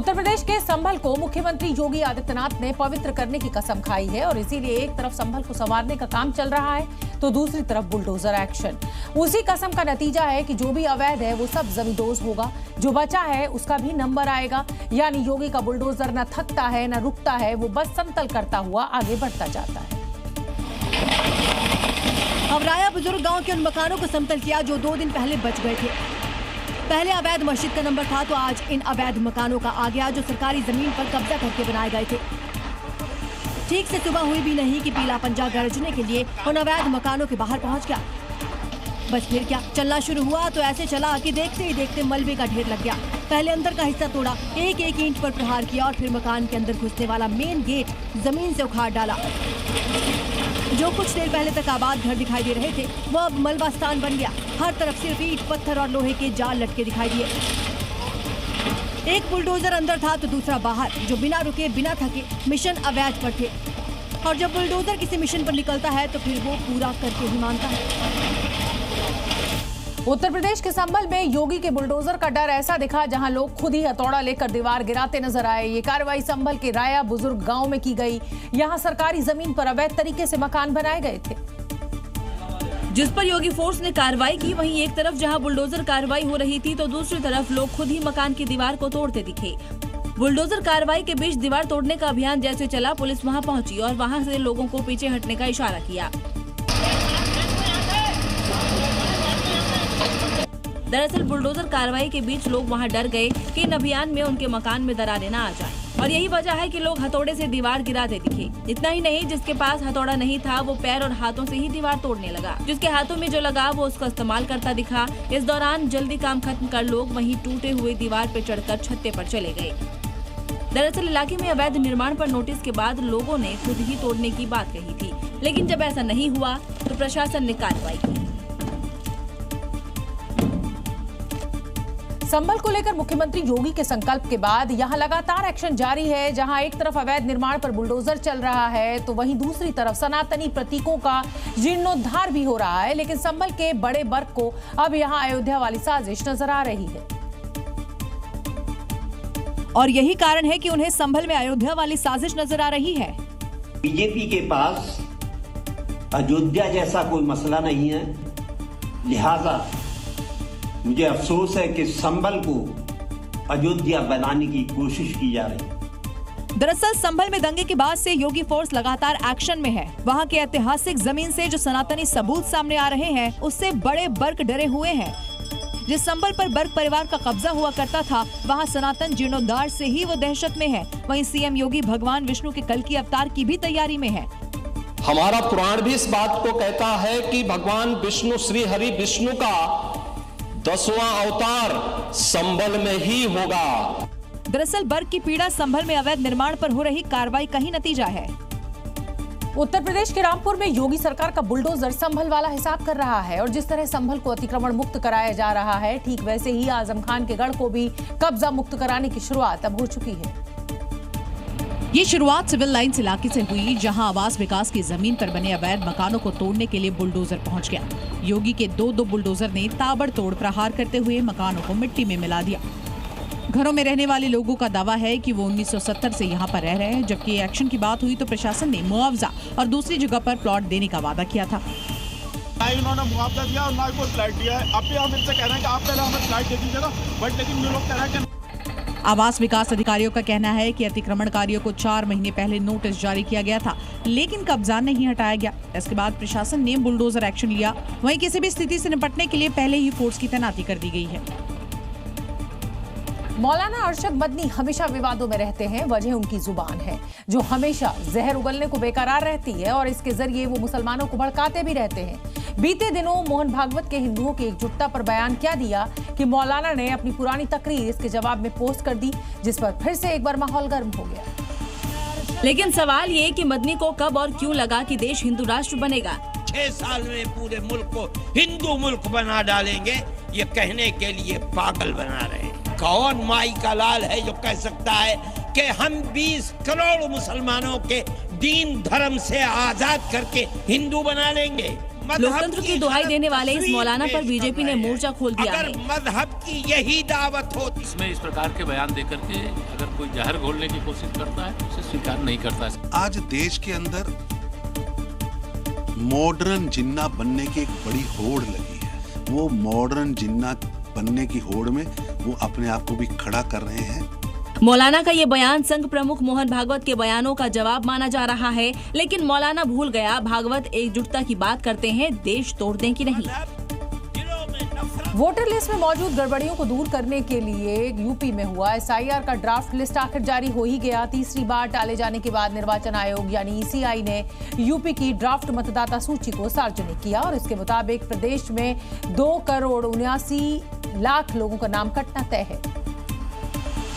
उत्तर प्रदेश के संभल को मुख्यमंत्री योगी आदित्यनाथ ने पवित्र करने की कसम खाई है और इसीलिए एक तरफ संभल को संवारने का काम चल रहा है तो दूसरी तरफ बुलडोजर एक्शन। उसी कसम का नतीजा है कि जो भी अवैध है वो सब जमींदोज होगा, जो बचा है उसका भी नंबर आएगा। यानी योगी का बुलडोजर न थकता है न रुकता है, वो बस समतल करता हुआ आगे बढ़ता जाता है। अब राया बुजुर्ग गांव के उन मकानों को समतल किया जो 2 दिन पहले बच गए थे। पहले अवैध मस्जिद का नंबर था तो आज इन अवैध मकानों का आ गया जो सरकारी जमीन पर कब्जा करके बनाए गए थे। ठीक से सुबह हुई भी नहीं कि पीला पंजा गरजने के लिए उन अवैध मकानों के बाहर पहुंच गया। बस फिर क्या, चलना शुरू हुआ तो ऐसे चला कि देखते ही देखते मलबे का ढेर लग गया। पहले अंदर का हिस्सा तोड़ा, एक एक ईंट पर प्रहार किया और फिर मकान के अंदर घुसने वाला मेन गेट जमीन से उखाड़ डाला। जो कुछ देर पहले तक आबाद घर दिखाई दे रहे थे वो अब मलबा स्थान बन गया। हर तरफ सिर्फ ईंट, पत्थर और लोहे के जाल लटके दिखाई दिए। एक बुलडोजर अंदर था तो दूसरा बाहर, जो बिना रुके बिना थके मिशन अवैध पर थे। और जब बुलडोजर किसी मिशन पर निकलता है तो फिर वो पूरा करके ही मानता है। उत्तर प्रदेश के संभल में योगी के बुलडोजर का डर ऐसा दिखा जहां लोग खुद ही हथौड़ा लेकर दीवार गिराते नजर आए। ये कार्रवाई संभल के राया बुजुर्ग गांव में की गई। यहां सरकारी जमीन पर अवैध तरीके से मकान बनाए गए थे। जिस पर योगी फोर्स ने कार्रवाई की, वहीं एक तरफ जहां बुलडोजर कार्रवाई हो रही थी तो दूसरी तरफ लोग खुद ही मकान की दीवार को तोड़ते दिखे। बुलडोजर कार्रवाई के बीच दीवार तोड़ने का अभियान जैसे चला, पुलिस वहां पहुंची और वहां से लोगों को पीछे हटने का इशारा किया। दरअसल बुलडोजर कार्रवाई के बीच लोग वहां डर गए कि इन अभियान में उनके मकान में दरारें न आ जाएं। और यही वजह है कि लोग हथौड़े से दीवार गिराते दिखे। इतना ही नहीं, जिसके पास हथौड़ा नहीं था वो पैर और हाथों से ही दीवार तोड़ने लगा। जिसके हाथों में जो लगा वो उसका इस्तेमाल करता दिखा। इस दौरान जल्दी काम खत्म कर लोग वहीं टूटे हुए दीवार पर चढ़कर छत्ते पर चले गए। दरअसल इलाके में अवैध निर्माण पर नोटिस के बाद लोगों ने खुद ही तोड़ने की बात कही थी, लेकिन जब ऐसा नहीं हुआ तो प्रशासन ने कार्रवाई की। संभल को लेकर मुख्यमंत्री योगी के संकल्प के बाद यहां लगातार एक्शन जारी है। जहां एक तरफ अवैध निर्माण पर बुलडोजर चल रहा है तो वहीं दूसरी तरफ सनातनी प्रतीकों का जीर्णोद्धार भी हो रहा है। लेकिन संभल के बड़े वर्ग को अब यहां अयोध्या वाली साजिश नजर आ रही है और यही कारण है कि उन्हें संभल में अयोध्या वाली साजिश नजर आ रही है। बीजेपी के पास अयोध्या जैसा कोई मसला नहीं है, लिहाजा मुझे अफसोस है कि संभल को अयोध्या बनाने की कोशिश की जा रही है। दरअसल संभल में दंगे के बाद से योगी फोर्स लगातार एक्शन में है। वहां के ऐतिहासिक जमीन से जो सनातनी सबूत सामने आ रहे हैं उससे बड़े बर्क डरे हुए हैं। जिस संभल पर बर्क परिवार का कब्जा हुआ करता था वहां सनातन जीर्णोद्धार से ही वो दहशत में है। वहीं सीएम योगी भगवान विष्णु के कल्कि अवतार की भी तैयारी में है। हमारा पुराण भी इस बात को कहता है कि भगवान विष्णु, श्री हरि विष्णु का 10वां अवतार संभल में ही होगा। दरअसल बर्क की पीड़ा संभल में अवैध निर्माण पर हो रही कार्रवाई का ही नतीजा है। उत्तर प्रदेश के रामपुर में योगी सरकार का बुलडोजर संभल वाला हिसाब कर रहा है और जिस तरह संभल को अतिक्रमण मुक्त कराया जा रहा है, ठीक वैसे ही आजम खान के गढ़ को भी कब्जा मुक्त कराने की शुरुआत अब हो चुकी है। ये शुरुआत सिविल लाइन्स इलाके से हुई, जहां आवास विकास की जमीन पर बने अवैध मकानों को तोड़ने के लिए बुलडोजर पहुंच गया। योगी के दो बुलडोजर ने ताबड़तोड़ प्रहार करते हुए मकानों को मिट्टी में मिला दिया। घरों में रहने वाले लोगों का दावा है कि वो 1970 से यहां पर रह रहे हैं। जबकि एक्शन की बात हुई तो प्रशासन ने मुआवजा और दूसरी जगह पर प्लॉट देने का वादा किया था। इन्होंने मुआवजा दिया और ना कोई फ्लैट दिया है। अब भी हम इनसे कह रहे हैं कि आप पहले हमें फ्लैट दे दीजिएगा, बट लेकिन ये लोग कह रहे हैं कि आवास विकास अधिकारियों का कहना है कि अतिक्रमणकारियों को 4 महीने पहले नोटिस जारी किया गया था, लेकिन कब्जा नहीं हटाया गया। इसके बाद प्रशासन ने बुलडोजर एक्शन लिया। वहीं किसी भी स्थिति से निपटने के लिए पहले ही फोर्स की तैनाती कर दी गई है। मौलाना अरशद मदनी हमेशा विवादों में रहते हैं। वजह उनकी जुबान है जो हमेशा जहर उगलने को बेकरार रहती है और इसके जरिए वो मुसलमानों को भड़काते भी रहते हैं। बीते दिनों मोहन भागवत के हिंदुओं की एकजुटता पर बयान क्या दिया कि मौलाना ने अपनी पुरानी तकरीर इसके जवाब में पोस्ट कर दी, जिस पर फिर से एक बार माहौल गर्म हो गया। लेकिन सवाल ये कि मदनी को कब और क्यों लगा कि देश हिंदू राष्ट्र बनेगा। 6 साल में पूरे मुल्क को हिंदू मुल्क बना डालेंगे, ये कहने के लिए पागल बना रहे हैं। कौन माई का लाल है जो कह सकता है कि हम 20 करोड़ मुसलमानों के दीन धर्म से आजाद करके हिंदू बना लेंगे। लोकतंत्र की दुहाई देने वाले इस मौलाना पर बीजेपी ने मोर्चा खोल दिया है। मजहब की यही दावत होती, इसमें इस प्रकार के बयान देकर के अगर कोई जहर घोलने की कोशिश करता है तो उसे स्वीकार नहीं करता है। आज देश के अंदर मॉडर्न जिन्ना बनने की एक बड़ी होड़ लगी है। वो मॉडर्न जिन्ना बनने की होड़ में वो अपने आप को भी खड़ा कर रहे हैं। मौलाना का ये बयान संघ प्रमुख मोहन भागवत के बयानों का जवाब माना जा रहा है, लेकिन मौलाना भूल गया भागवत एकजुटता की बात करते हैं, देश तोड़ने की नहीं। वोटर लिस्ट में मौजूद गड़बड़ियों को दूर करने के लिए यूपी में हुआ एसआईआर का ड्राफ्ट लिस्ट आखिर जारी हो ही गया। तीसरी बार टाले जाने के बाद निर्वाचन आयोग यानी ईसीआई ने यूपी की ड्राफ्ट मतदाता सूची को सार्वजनिक किया और इसके मुताबिक प्रदेश में 2,79,00,000 लोगों का नाम कटना तय है।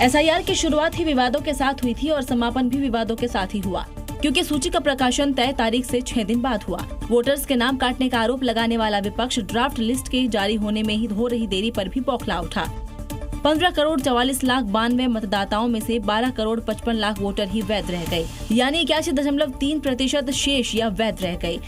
एसआईआर की शुरुआत ही विवादों के साथ हुई थी और समापन भी विवादों के साथ ही हुआ, क्योंकि सूची का प्रकाशन तय तारीख से 6 दिन बाद हुआ। वोटर्स के नाम काटने का आरोप लगाने वाला विपक्ष ड्राफ्ट लिस्ट के जारी होने में ही हो रही देरी पर भी बौखला उठा। 15,44,92 मतदाताओं में से 12,55,00,000 वोटर ही वैध रह गए, यानी 81.3% शेष या वैध रह गए।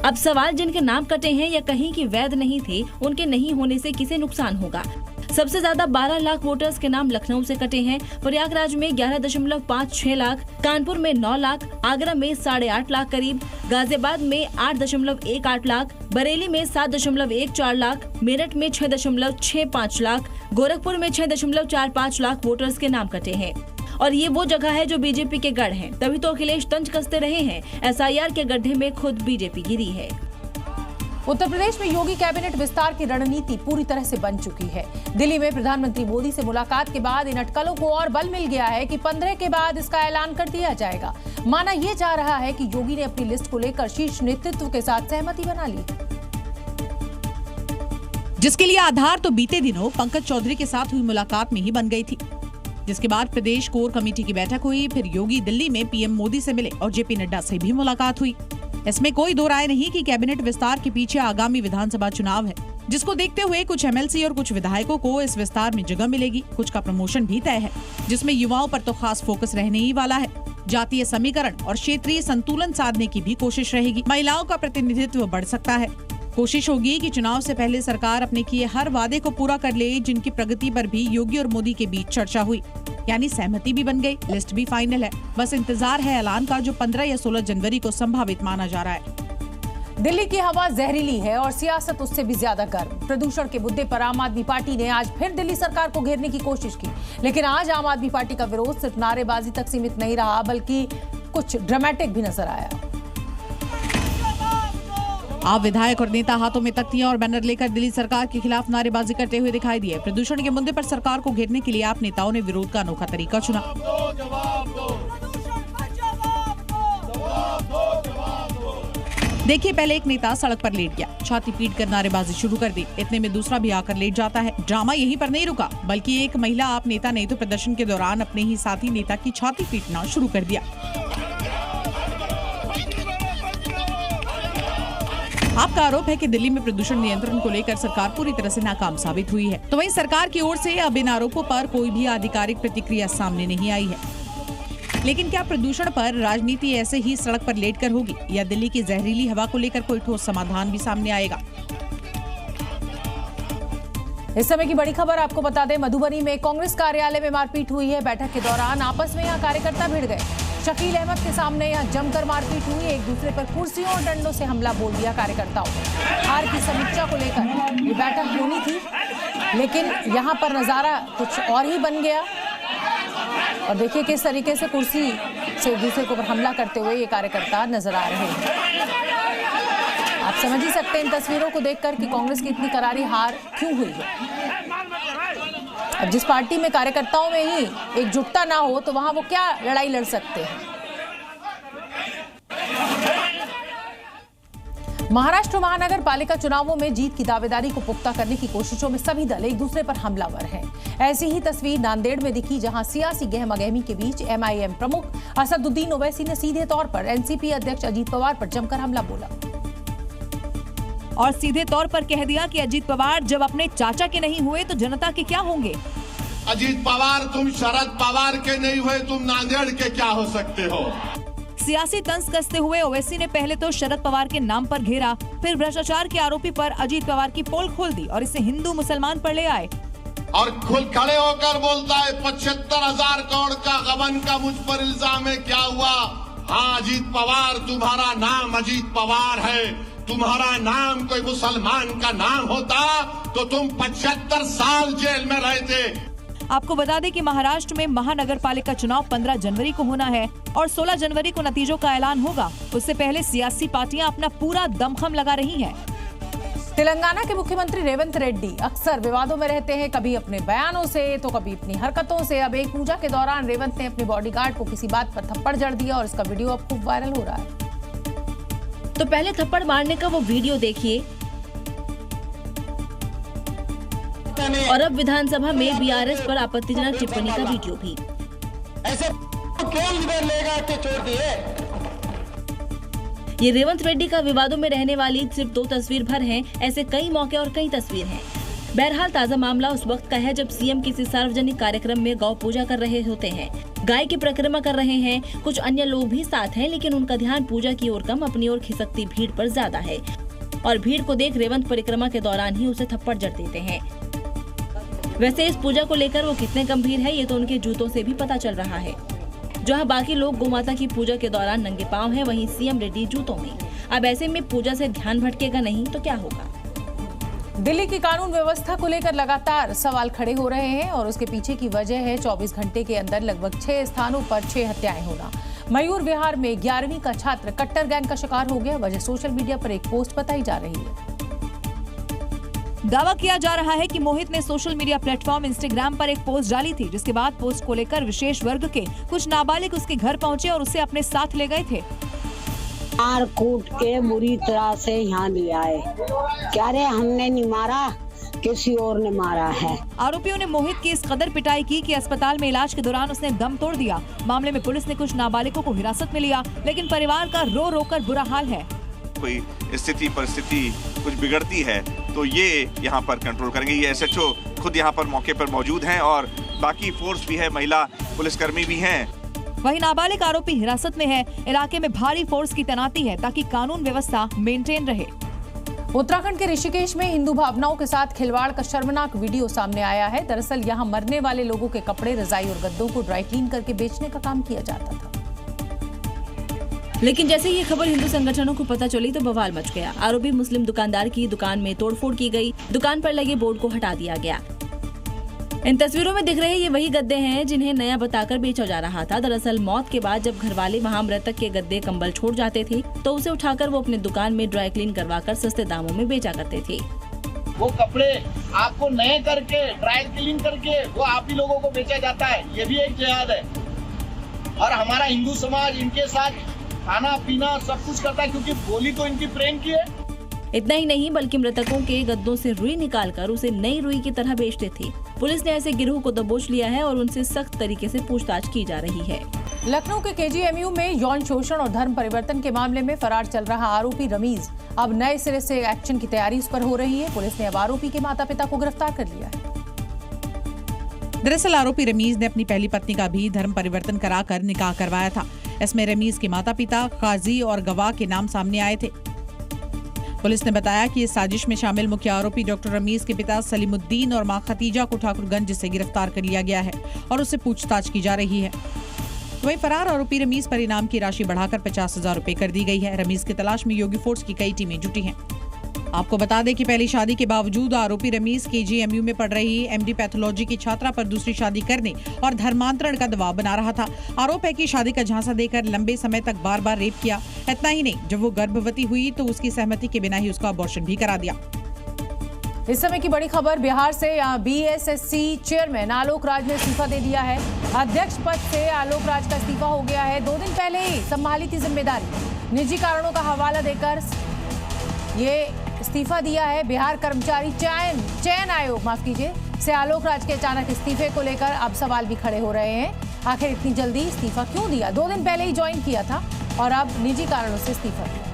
अब सवाल जिनके नाम कटे हैं या कहीं की वैध नहीं थे, उनके नहीं होने से किसे नुकसान होगा। सबसे ज्यादा 12 लाख वोटर्स के नाम लखनऊ से कटे हैं, प्रयागराज में 11.56 लाख, कानपुर में 9 लाख, आगरा में 8.5 लाख करीब, गाजियाबाद में 8.18 लाख, बरेली में 7.14 लाख, मेरठ में 6.65 लाख, गोरखपुर में 6.45 लाख वोटर्स के नाम कटे हैं। और ये वो जगह है जो बीजेपी के गढ़ हैं, तभी तो अखिलेश तंज कसते रहे हैं। एसआईआर के गड्ढे में खुद बीजेपी गिरी है। उत्तर प्रदेश में योगी कैबिनेट विस्तार की रणनीति पूरी तरह से बन चुकी है। दिल्ली में प्रधानमंत्री मोदी से मुलाकात के बाद इन अटकलों को और बल मिल गया है कि 15 के बाद इसका ऐलान कर दिया जाएगा। माना यह जा रहा है कि योगी ने अपनी लिस्ट को लेकर शीर्ष नेतृत्व के साथ सहमति बना ली, जिसके लिए आधार तो बीते दिनों पंकज चौधरी के साथ हुई मुलाकात में ही बन गई थी। जिसके बाद प्रदेश कोर कमेटी की बैठक हुई, फिर योगी दिल्ली में पीएम मोदी से मिले और जेपी नड्डा से भी मुलाकात हुई। इसमें कोई दो राय नहीं कि कैबिनेट विस्तार के पीछे आगामी विधानसभा चुनाव है, जिसको देखते हुए कुछ एमएलसी और कुछ विधायकों को इस विस्तार में जगह मिलेगी। कुछ का प्रमोशन भी तय है, जिसमें युवाओं पर तो खास फोकस रहने ही वाला है। जातीय समीकरण और क्षेत्रीय संतुलन साधने की भी कोशिश रहेगी। महिलाओं का प्रतिनिधित्व बढ़ सकता है। कोशिश होगी कि चुनाव से पहले सरकार अपने किए हर वादे को पूरा कर ले, जिनकी प्रगति पर भी योगी और मोदी के बीच चर्चा हुई, यानी सहमति भी बन गई, लिस्ट भी फाइनल है। बस इंतजार है ऐलान का, जो 15 या 16 जनवरी को संभावित माना जा रहा है। दिल्ली की हवा जहरीली है और सियासत उससे भी ज्यादा गर्म। प्रदूषण के मुद्दे पर आम आदमी पार्टी ने आज फिर दिल्ली सरकार को घेरने की कोशिश की, लेकिन आज आम आदमी पार्टी का विरोध सिर्फ नारेबाजी तक सीमित नहीं रहा, बल्कि कुछ ड्रामेटिक भी नजर आया। आप विधायक और नेता हाथों में तख्तियां और बैनर लेकर दिल्ली सरकार के खिलाफ नारेबाजी करते हुए दिखाई दिए। प्रदूषण के मुद्दे पर सरकार को घेरने के लिए आप नेताओं ने विरोध का अनोखा तरीका चुना। देखिए, पहले एक नेता सड़क पर लेट गया, छाती पीट कर नारेबाजी शुरू कर दी। इतने में दूसरा भी आकर लेट जाता है। ड्रामा यहीं पर नहीं रुका, बल्कि एक महिला आप नेता ने तो प्रदर्शन के दौरान अपने ही साथी नेता की छाती पीटना शुरू कर दिया। आपका आरोप है कि दिल्ली में प्रदूषण नियंत्रण को लेकर सरकार पूरी तरह से नाकाम साबित हुई है। तो वहीं सरकार की ओर से अब इन आरोपों पर कोई भी आधिकारिक प्रतिक्रिया सामने नहीं आई है। लेकिन क्या प्रदूषण पर राजनीति ऐसे ही सड़क पर लेटकर होगी, या दिल्ली की जहरीली हवा को लेकर कोई ठोस समाधान भी सामने आएगा? इस समय की बड़ी खबर आपको बता दें, मधुबनी में कांग्रेस कार्यालय में मारपीट हुई है। बैठक के दौरान आपस में यहाँ कार्यकर्ता भिड़ गए। शकील अहमद के सामने यहाँ जमकर मारपीट हुई। एक दूसरे पर कुर्सियों और डंडों से हमला बोल दिया कार्यकर्ताओं ने। हार की समीक्षा को लेकर ये बैठक होनी थी, लेकिन यहाँ पर नजारा कुछ और ही बन गया। और देखिए किस तरीके से कुर्सी से एक दूसरे के ऊपर हमला करते हुए ये कार्यकर्ता नजर आ रहे हैं। आप समझ ही सकते हैं इन तस्वीरों को देखकर कि कांग्रेस की इतनी करारी हार क्यों हुई है। अब जिस पार्टी में कार्यकर्ताओं में ही एकजुटता ना हो, तो वहां वो क्या लड़ाई लड़ सकते हैं। महाराष्ट्र महानगर पालिका चुनावों में जीत की दावेदारी को पुख्ता करने की कोशिशों में सभी दल एक दूसरे पर हमलावर हैं। ऐसी ही तस्वीर नांदेड़ में दिखी, जहां सियासी गहमागहमी के बीच एमआईएम प्रमुख असदुद्दीन ओवैसी ने सीधे तौर पर एनसीपी अध्यक्ष अजीत पवार पर जमकर हमला बोला और सीधे तौर पर कह दिया कि अजीत पवार जब अपने चाचा के नहीं हुए तो जनता के क्या होंगे। अजीत पवार, तुम शरद पवार के नहीं हुए, तुम नांदेड़ के क्या हो सकते हो। सियासी तंज कसते हुए ओवैसी ने पहले तो शरद पवार के नाम पर घेरा, फिर भ्रष्टाचार के आरोपी पर अजीत पवार की पोल खोल दी और इसे हिंदू मुसलमान पर ले आए और खुद खड़े होकर बोलता है 75,000 करोड़ का गबन का मुझ पर इल्जाम है, क्या हुआ? हाँ अजीत पवार, तुम्हारा नाम अजीत पवार है, तुम्हारा नाम कोई मुसलमान का नाम होता तो तुम 75 साल जेल में रहते। आपको बता दें कि महाराष्ट्र में महानगर पालिका चुनाव 15 जनवरी को होना है और 16 जनवरी को नतीजों का ऐलान होगा। उससे पहले सियासी पार्टियां अपना पूरा दमखम लगा रही हैं। तेलंगाना के मुख्यमंत्री रेवंत रेड्डी अक्सर विवादों में रहते हैं, कभी अपने बयानों से तो कभी अपनी हरकतों से। अब एक पूजा के दौरान रेवंत ने अपने बॉडीगार्ड को किसी बात पर थप्पड़ जड़ दिया और इसका वीडियो अब खूब वायरल हो रहा है। तो पहले थप्पड़ मारने का वो वीडियो देखिए और अब विधानसभा में बीआरएस पर आपत्तिजनक टिप्पणी का वीडियो भी। ऐसे कौन लीडर लेगा के छोड़ दिए? ये रेवंत रेड्डी का विवादों में रहने वाली सिर्फ 2 तस्वीर भर हैं। ऐसे कई मौके और कई तस्वीर हैं। बहरहाल ताजा मामला उस वक्त का है जब सीएम किसी सार्वजनिक कार्यक्रम में गौ पूजा कर रहे होते हैं, गाय की परिक्रमा कर रहे हैं। कुछ अन्य लोग भी साथ हैं, लेकिन उनका ध्यान पूजा की ओर कम, अपनी ओर खिसकती भीड़ पर ज्यादा है। और भीड़ को देख रेवंत परिक्रमा के दौरान ही उसे थप्पड़ जड़ देते हैं। वैसे इस पूजा को लेकर वो कितने गंभीर है ये तो उनके जूतों से भी पता चल रहा है। जहां बाकी लोग गोमाता की पूजा के दौरान नंगे पांव हैं, वहीं सीएम रेड्डी जूतों में। अब ऐसे में पूजा से ध्यान भटकेगा नहीं तो क्या होगा? दिल्ली की कानून व्यवस्था को लेकर लगातार सवाल खड़े हो रहे हैं और उसके पीछे की वजह है 24 घंटे के अंदर लगभग 6 स्थानों पर 6 हत्याएं होना। मयूर विहार में 11वीं का छात्र कट्टर गैंग का शिकार हो गया। वजह सोशल मीडिया पर एक पोस्ट बताई जा रही है। दावा किया जा रहा है कि मोहित ने सोशल मीडिया प्लेटफॉर्म इंस्टाग्राम पर एक पोस्ट डाली थी, जिसके बाद पोस्ट को लेकर विशेष वर्ग के कुछ नाबालिग उसके घर पहुंचे और उसे अपने साथ ले गए थे। मार कूट के बुरी तरह से यहाँ ले आए। क्या रे, हमने नहीं मारा, किसी और ने मारा है। आरोपियों ने मोहित की इस कदर पिटाई की कि अस्पताल में इलाज के दौरान उसने दम तोड़ दिया। मामले में पुलिस ने कुछ नाबालिगों को हिरासत में लिया, लेकिन परिवार का रो रो कर बुरा हाल है। कोई स्थिति परिस्थिति कुछ बिगड़ती है तो ये यहाँ पर कंट्रोल करेंगे। ये एसएचओ खुद यहाँ पर मौके पर मौजूद हैं और बाकी फोर्स भी है, महिला पुलिसकर्मी भी हैं। वहीं नाबालिग आरोपी हिरासत में है। इलाके में भारी फोर्स की तैनाती है ताकि कानून व्यवस्था मेंटेन रहे। उत्तराखंड के ऋषिकेश में हिंदू भावनाओं के साथ खिलवाड़ का शर्मनाक वीडियो सामने आया है। दरअसल यहाँ मरने वाले लोगों के कपड़े, रजाई और गद्दों को ड्राई क्लीन करके बेचने का काम किया जाता था। लेकिन जैसे ये खबर हिंदू संगठनों को पता चली तो बवाल मच गया। आरोपी मुस्लिम दुकानदार की दुकान में तोड़फोड़ की गई, दुकान पर लगे बोर्ड को हटा दिया गया। इन तस्वीरों में दिख रहे ये वही गद्दे हैं जिन्हें नया बताकर बेचा जा रहा था। दरअसल मौत के बाद जब घरवाले वहां मृतक के गद्दे कंबल छोड़ जाते थे तो उसे उठाकर वो अपने दुकान में ड्राई क्लीन करवाकर सस्ते दामों में बेचा करते थे। वो कपड़े आपको नए करके ड्राई क्लीन करके वो आप ही लोगों को बेचा जाता है। ये भी एक जिहाद है और हमारा हिंदू समाज इनके साथ खाना पीना सब कुछ करता है क्योंकि बोली तो इनकी प्रेम की है। इतना ही नहीं बल्कि मृतकों के गद्दों से रुई निकालकर उसे नई रुई की तरह बेचते थे। पुलिस ने ऐसे गिरोह को दबोच लिया है और उनसे सख्त तरीके से पूछताछ की जा रही है। लखनऊ के केजीएमयू में यौन शोषण और धर्म परिवर्तन के मामले में फरार चल रहा आरोपी रमीज अब नए सिरे से एक्शन की तैयारी उस पर हो रही है। पुलिस ने अब आरोपी के माता पिता को गिरफ्तार कर लिया है। दरअसल आरोपी रमीज ने अपनी पहली पत्नी का भी धर्म परिवर्तन कराकर निकाह करवाया था। इसमें रमीज के माता पिता, काजी और गवाह के नाम सामने आए थे। पुलिस ने बताया कि इस साजिश में शामिल मुख्य आरोपी डॉक्टर रमीज के पिता सलीमुद्दीन और मां खतीजा को ठाकुरगंज से गिरफ्तार कर लिया गया है और उससे पूछताछ की जा रही है। वहीं फरार आरोपी रमीज पर इनाम की राशि बढ़ाकर 50,000 रुपए कर दी गई है। रमीज की तलाश में योगी फोर्स की कई टीमें जुटी हैं। आपको बता दें कि पहली शादी के बावजूद आरोपी रमीज केजीएमयू में पढ़ रही एमडी पैथोलॉजी की छात्रा पर दूसरी शादी करने और धर्मांतरण का दबाव बना रहा था। आरोप है कि शादी का झांसा देकर लंबे समय तक बार बार रेप किया। इतना ही नहीं, जब वो गर्भवती हुई तो उसकी सहमति के बिना ही उसका अबॉर्शन भी करा दिया। इस समय की बड़ी खबर बिहार से। बीएसएससी चेयरमैन आलोक राज ने इस्तीफा दे दिया है। अध्यक्ष पद से आलोक राज का इस्तीफा हो गया है। 2 दिन पहले ही संभाली थी जिम्मेदारी। निजी कारणों का हवाला देकर ये इस्तीफा दिया है। बिहार कर्मचारी चयन आयोग से आलोक राज के अचानक इस्तीफे को लेकर अब सवाल भी खड़े हो रहे हैं। आखिर इतनी जल्दी इस्तीफा क्यों दिया? 2 दिन पहले ही ज्वाइन किया था और अब निजी कारणों से इस्तीफा दिया।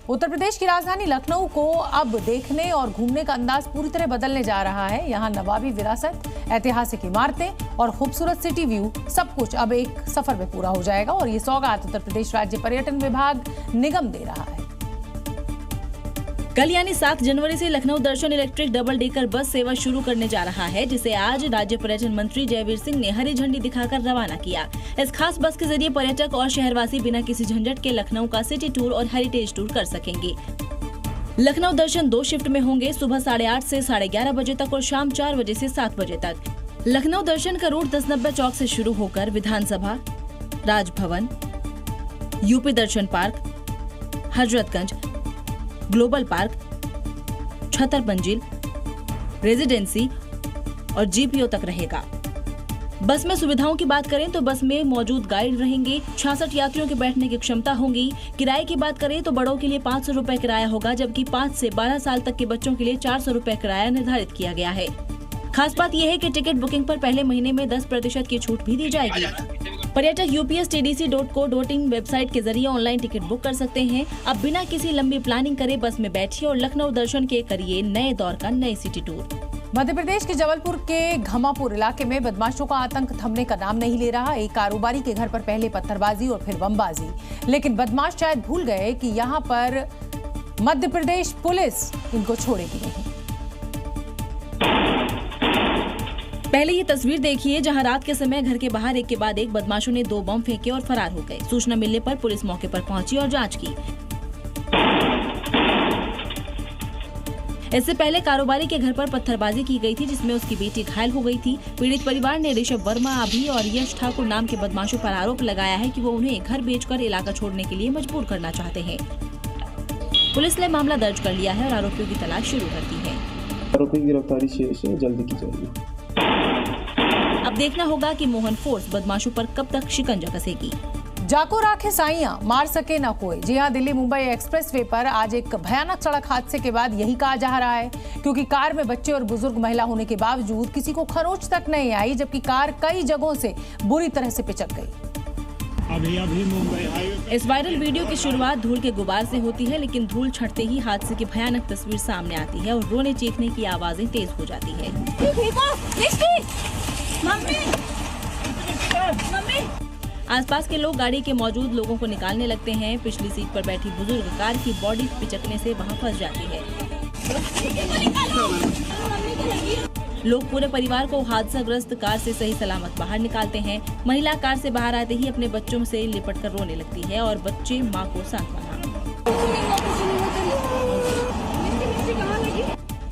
उत्तर प्रदेश की राजधानी लखनऊ को अब देखने और घूमने का अंदाज पूरी तरह बदलने जा रहा है। यहाँ नवाबी विरासत, ऐतिहासिक इमारतें और खूबसूरत सिटी व्यू सब कुछ अब एक सफर में पूरा हो जाएगा और ये सौगात उत्तर प्रदेश राज्य पर्यटन विभाग निगम दे रहा है। कल यानी 7 जनवरी से लखनऊ दर्शन इलेक्ट्रिक डबल डेकर बस सेवा शुरू करने जा रहा है, जिसे आज राज्य पर्यटन मंत्री जयवीर सिंह ने हरी झंडी दिखाकर रवाना किया। इस खास बस के जरिए पर्यटक और शहरवासी बिना किसी झंझट के लखनऊ का सिटी टूर और हेरिटेज टूर कर सकेंगे। लखनऊ दर्शन 2 शिफ्ट में होंगे, सुबह 8:30 से 11:30 बजे तक और शाम 4 बजे से 7 बजे तक। लखनऊ दर्शन का रूट 1090 चौक से शुरू होकर विधानसभा, राजभवन, यूपी दर्शन पार्क, हजरतगंज, ग्लोबल पार्क, छतर मंजिल, रेजिडेंसी और जीपीओ तक रहेगा। बस में सुविधाओं की बात करें तो बस में मौजूद गाइड रहेंगे, 66 यात्रियों के बैठने की क्षमता होगी। किराए की बात करें तो बड़ों के लिए 500 रुपए किराया होगा, जबकि 5 से 12 साल तक के बच्चों के लिए 400 रुपए किराया निर्धारित किया गया है। खास बात यह है कि टिकट बुकिंग पर पहले महीने में 10% की छूट भी दी जाएगी। पर्यटक upstdc.co.in वेबसाइट के जरिए ऑनलाइन टिकट बुक कर सकते हैं। अब बिना किसी लंबी प्लानिंग करे बस में बैठिए और लखनऊ दर्शन के करिए नए दौर का नई सिटी टूर। मध्य प्रदेश के जबलपुर के घमापुर इलाके में बदमाशों का आतंक थमने का नाम नहीं ले रहा। एक कारोबारी के घर पर पहले पत्थरबाजी और फिर बमबाजी, लेकिन बदमाश शायद भूल गए कि यहाँ पर मध्य प्रदेश पुलिस इनको छोड़ेगी नहीं। पहले ये तस्वीर देखिए, जहां रात के समय घर के बाहर एक के बाद एक बदमाशों ने 2 बम फेंके और फरार हो गए। सूचना मिलने पर पुलिस मौके पर पहुंची और जांच की। इससे पहले कारोबारी के घर पर पत्थरबाजी की गई थी, जिसमें उसकी बेटी घायल हो गई थी। पीड़ित परिवार ने ऋषभ वर्मा, अभी और यश ठाकुर नाम के बदमाशों पर आरोप लगाया है कि वो उन्हें घर बेचकर इलाका छोड़ने के लिए मजबूर करना चाहते हैं। पुलिस ने मामला दर्ज कर लिया है और आरोपियों की तलाश शुरू कर दी है। आरोपी की गिरफ्तारी से जल्दी की जाएगी। अब देखना होगा कि मोहन फोर्स बदमाशों पर कब तक शिकंजा कसेगी। जाको राखे साइयां, मार सके ना कोई। जी हां, दिल्ली मुंबई एक्सप्रेसवे पर आज एक भयानक सड़क हादसे के बाद यही कहा जा रहा है, क्योंकि कार में बच्चे और बुजुर्ग महिला होने के बावजूद किसी को खरोच तक नहीं आई, जबकि कार कई जगहों से बुरी तरह से पिचक गई। अभी मुंबई हाईवे। इस वायरल वीडियो की शुरुआत धूल के गुबार से होती है, लेकिन धूल छटते ही हादसे की भयानक तस्वीर सामने आती है और रोने चीखने की आवाजें तेज हो जाती है। आसपास के लोग गाड़ी के मौजूद लोगों को निकालने लगते हैं। पिछली सीट पर बैठी बुजुर्ग कार की बॉडी पिचकने से वहां फंस जाती है। लोग पूरे परिवार को हादसाग्रस्त कार से सही सलामत बाहर निकालते हैं। महिला कार से बाहर आते ही अपने बच्चों से लिपटकर रोने लगती है और बच्चे मां को सांत्वना।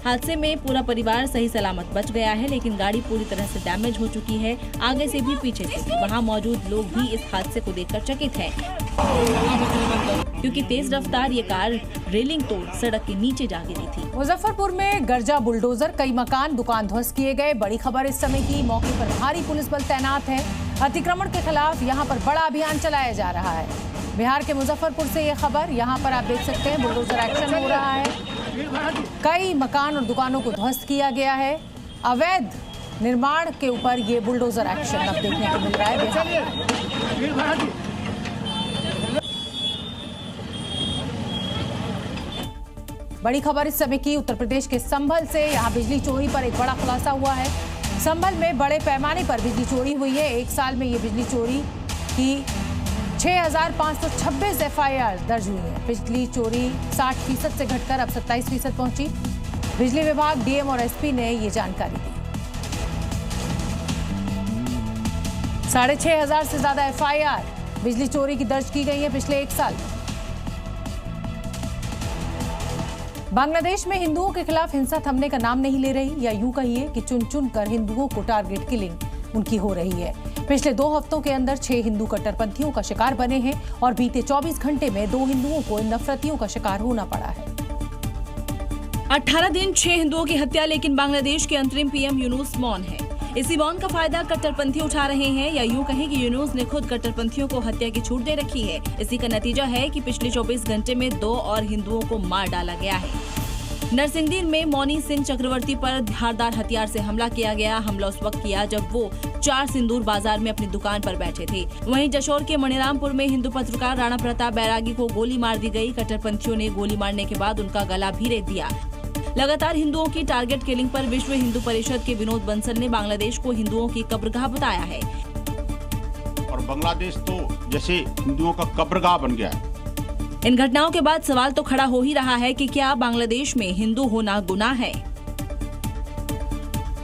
हादसे में पूरा परिवार सही सलामत बच गया है, लेकिन गाड़ी पूरी तरह से डैमेज हो चुकी है, आगे से भी पीछे से भी। वहाँ मौजूद लोग भी इस हादसे को देखकर चकित हैं, क्योंकि तेज रफ्तार ये कार रेलिंग तोड़ सड़क के नीचे जा गिरी थी। मुजफ्फरपुर में गर्जा बुलडोजर, कई मकान दुकान ध्वस्त किए गए। बड़ी खबर इस समय की, मौके पर भारी पुलिस बल तैनात है। अतिक्रमण के खिलाफ यहाँ पर बड़ा अभियान चलाया जा रहा है। बिहार के मुजफ्फरपुर से ये खबर, यहाँ पर आप देख सकते हैं बुलडोजर एक्शन हो रहा है। कई मकान और दुकानों को ध्वस्त किया गया है। अवैध निर्माण के ऊपर ये बुलडोजर एक्शन अब देखने को मिल रहा है बिहार। बड़ी खबर इस समय की, उत्तर प्रदेश के संभल से। यहाँ बिजली चोरी पर एक बड़ा खुलासा हुआ है। संभल में बड़े पैमाने पर बिजली चोरी हुई है। एक साल में ये बिजली चोरी की 6,526 FIR दर्ज हुई है। बिजली चोरी 60% से घटकर अब 27% पहुंची। बिजली विभाग, DM और SP ने ये जानकारी दी। 6,500 से ज्यादा FIR बिजली चोरी की दर्ज की गई है पिछले एक साल। बांग्लादेश में हिंदुओं के खिलाफ हिंसा थमने का नाम नहीं ले रही, या यूं कहिए कि चुन चुन कर हिंदुओं को टारगेट किलिंग उनकी हो रही है। पिछले 2 हफ्तों के अंदर 6 हिंदू कट्टरपंथियों का शिकार बने हैं और बीते 24 घंटे में 2 हिंदुओं को इन नफरतियों का शिकार होना पड़ा है। 18 दिन 6 हिंदुओं की हत्या, लेकिन बांग्लादेश के अंतरिम PM यूनुस मौन है। इसी मौन का फायदा कट्टरपंथी उठा रहे हैं, या यूं कहें कि यूनुस ने खुद कट्टरपंथियों को हत्या की छूट दे रखी है। इसी का नतीजा है कि पिछले 24 घंटे में 2 और हिंदुओं को मार डाला गया है। नरसिंहदीन में मौनी सिंह चक्रवर्ती पर धारदार हथियार से हमला किया गया। हमला उस वक्त किया जब वो 4 सिंदूर बाजार में अपनी दुकान पर बैठे थे। वहीं जशोर के मणिरामपुर में हिंदू पत्रकार राणा प्रताप बैरागी को गोली मार दी गई। कट्टरपंथियों ने गोली मारने के बाद उनका गला भी रेत दिया। लगातार हिंदुओं की टारगेट किलिंग पर विश्व हिंदू परिषद के विनोद बंसल ने बांग्लादेश को हिंदुओं की कब्रगाह बताया है। और बांग्लादेश तो जैसे हिंदुओं का कब्रगाह बन गया है। इन घटनाओं के बाद सवाल तो खड़ा हो ही रहा है कि क्या बांग्लादेश में हिंदू होना गुनाह है।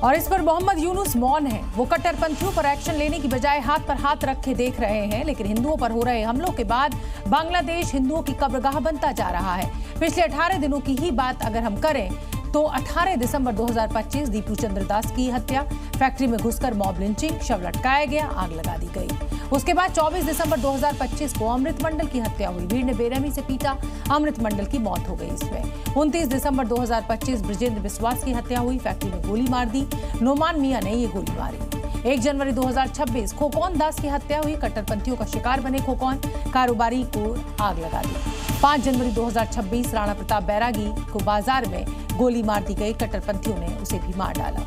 और इस पर मोहम्मद यूनुस मौन है। वो कट्टरपंथियों पर एक्शन लेने की बजाय हाथ पर हाथ रखे देख रहे हैं, लेकिन हिंदुओं पर हो रहे हमलों के बाद बांग्लादेश हिंदुओं की कब्रगाह बनता जा रहा है। पिछले 18 दिनों की ही बात अगर हम करें तो 18 दिसंबर 2025 दीपू चंद्र दास की हत्या, फैक्ट्री में घुसकर मॉब लिंचिंग, शव लटकाया गया, आग लगा दी गई। उसके बाद 24 दिसंबर 2025 को अमृत मंडल की हत्या हुई। भीड़ ने बेरहमी से पीटा, अमृत मंडल की मौत हो गई इसमें। 29 दिसंबर 2025 ब्रजेंद्र बिस्वास की हत्या हुई, फैक्ट्री में गोली मार दी, नोमान मियां ने ये गोली मारी। 1 जनवरी 2026 खोकौन दास की हत्या हुई, कट्टरपंथियों का शिकार बने खोकौन, कारोबारी को आग लगा दी। 5 जनवरी 2026 राणा प्रताप बैरागी को बाजार में गोली मार दी गई, कट्टरपंथियों ने उसे भी मार डाला।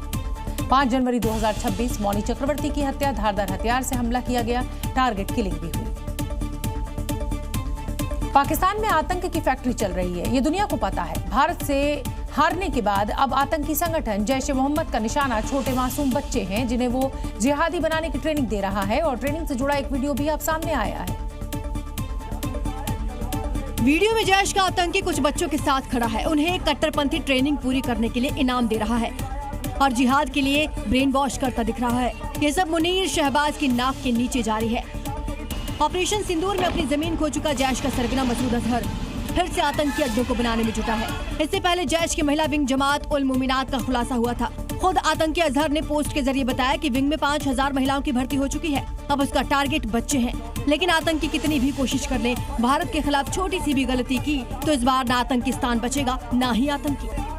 5 जनवरी 2026 मौनी चक्रवर्ती की हत्या, धारदार हथियार से हमला किया गया, टारगेट किलिंग भी हुई। पाकिस्तान में आतंक की फैक्ट्री चल रही है, ये दुनिया को पता है। भारत से हारने के बाद अब आतंकी संगठन जैश ए मोहम्मद का निशाना छोटे मासूम बच्चे हैं, जिन्हें वो जिहादी बनाने की ट्रेनिंग दे रहा है। और ट्रेनिंग से जुड़ा एक वीडियो भी अब सामने आया है। वीडियो में जैश का आतंकी कुछ बच्चों के साथ खड़ा है, उन्हें कट्टरपंथी ट्रेनिंग पूरी करने के लिए इनाम दे रहा है और जिहाद के लिए ब्रेन वॉश करता दिख रहा है। ये सब मुनीर शहबाज की नाक के नीचे जारी है। ऑपरेशन सिंदूर में अपनी जमीन खो चुका जैश का सरगना मसूद अजहर फिर से आतंकी अड्डों को बनाने में जुटा है। इससे पहले जैश की महिला विंग जमात उल मोमिनात का खुलासा हुआ था। खुद आतंकी अजहर ने पोस्ट के जरिए बताया कि विंग में 5000 महिलाओं की भर्ती हो चुकी है। अब उसका टारगेट बच्चे हैं। लेकिन आतंकी कितनी भी कोशिश कर ले, भारत के खिलाफ छोटी सी भी गलती की तो इस बार ना आतंकिस्तान बचेगा, ना ही आतंकी।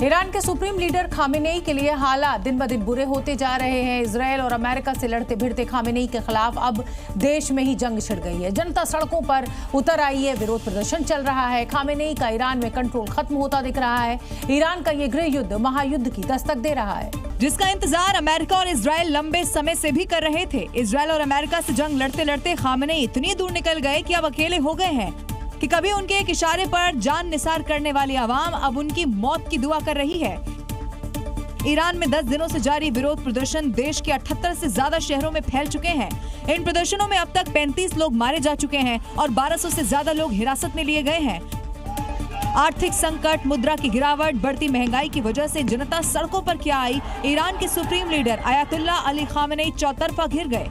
ईरान के सुप्रीम लीडर खामेनेई के लिए हालात दिन ब दिन बुरे होते जा रहे हैं। इजरायल और अमेरिका से लड़ते भिड़ते खामेनेई के खिलाफ अब देश में ही जंग छिड़ गई है। जनता सड़कों पर उतर आई है, विरोध प्रदर्शन चल रहा है। खामेनेई का ईरान में कंट्रोल खत्म होता दिख रहा है। ईरान का ये गृह युद्ध महायुद्ध की दस्तक दे रहा है, जिसका इंतजार अमेरिका और इजरायल लंबे समय से भी कर रहे थे। इजरायल और अमेरिका से जंग लड़ते लड़ते खामेनेई इतनी दूर निकल गए कि अब अकेले हो गए हैं कि कभी उनके एक इशारे पर जान निसार करने वाली आवाम अब उनकी मौत की दुआ कर रही है। ईरान में 10 दिनों से जारी विरोध प्रदर्शन देश के 78 से ज्यादा शहरों में फैल चुके हैं। इन प्रदर्शनों में अब तक 35 लोग मारे जा चुके हैं और 1200 से ज्यादा लोग हिरासत में लिए गए हैं। आर्थिक संकट, मुद्रा की गिरावट, बढ़ती महंगाई की वजह से जनता सड़कों पर क्या आई, ईरान के supreme leader Ayatollah Ali Khamenei चौतरफा घिर गए।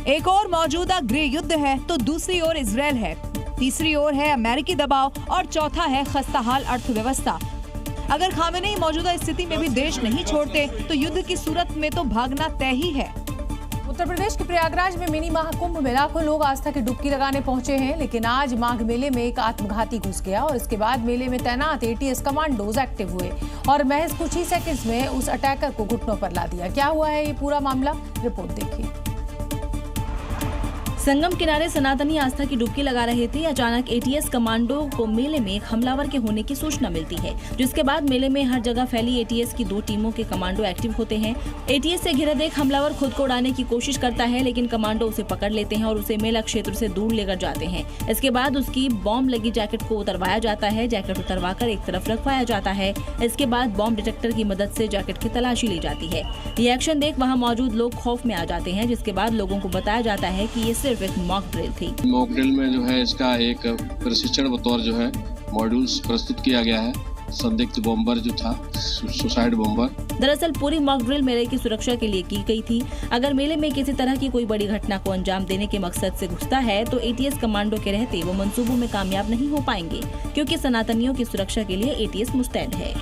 एक और मौजूदा गृह युद्ध है तो दूसरी ओर इजरायल है, तीसरी ओर है अमेरिकी दबाव और चौथा है खस्ताहाल अर्थव्यवस्था। अगर खामेनेई मौजूदा स्थिति में भी देश नहीं छोड़ते तो युद्ध की सूरत में तो भागना तय ही है। उत्तर प्रदेश के प्रयागराज में मिनी महाकुंभ में लाखों लोग आस्था की डुबकी लगाने पहुंचे हैं, लेकिन आज माघ मेले में एक आत्मघाती घुस गया और इसके बाद मेले में तैनात एटीएस कमांडोज एक्टिव हुए और महज कुछ ही सेकंड्स में उस अटैकर को घुटनों पर ला दिया। क्या हुआ है ये पूरा मामला, रिपोर्ट देखिए। संगम किनारे सनातनी आस्था की डुबकी लगा रहे थे। अचानक एटीएस कमांडो को मेले में एक हमलावर के होने की सूचना मिलती है, जिसके बाद मेले में हर जगह फैली एटीएस की 2 टीमों के कमांडो एक्टिव होते हैं। एटीएस से घिरे देख हमलावर खुद को उड़ाने की कोशिश करता है, लेकिन कमांडो उसे पकड़ लेते हैं और उसे मेला क्षेत्र से दूर लेकर जाते हैं। इसके बाद उसकी बॉम्ब लगी जैकेट को उतरवाया जाता है। जैकेट उतरवाकर एक तरफ रखवाया जाता है। इसके बाद बॉम्ब डिटेक्टर की मदद से जैकेट की तलाशी ली जाती है। ये एक्शन देख वहाँ मौजूद लोग खौफ में आ जाते हैं, जिसके बाद लोगों को बताया जाता है कि ये सिर्फ एक मॉक ड्रिल थी। मॉक ड्रिल में जो है इसका एक प्रशिक्षण बतौर जो है मॉड्यूल्स प्रस्तुत किया गया है। संदिग्ध बॉम्बर जो था, सुसाइड बॉम्बर। दरअसल पूरी मॉक ड्रिल मेले की सुरक्षा के लिए की गई थी। अगर मेले में किसी तरह की कोई बड़ी घटना को अंजाम देने के मकसद से घुसता है तो एटीएस कमांडो के रहते वो मंसूबों में कामयाब नहीं हो पाएंगे, क्योंकि सनातनियों की सुरक्षा के लिए एटीएस मुस्तैद है।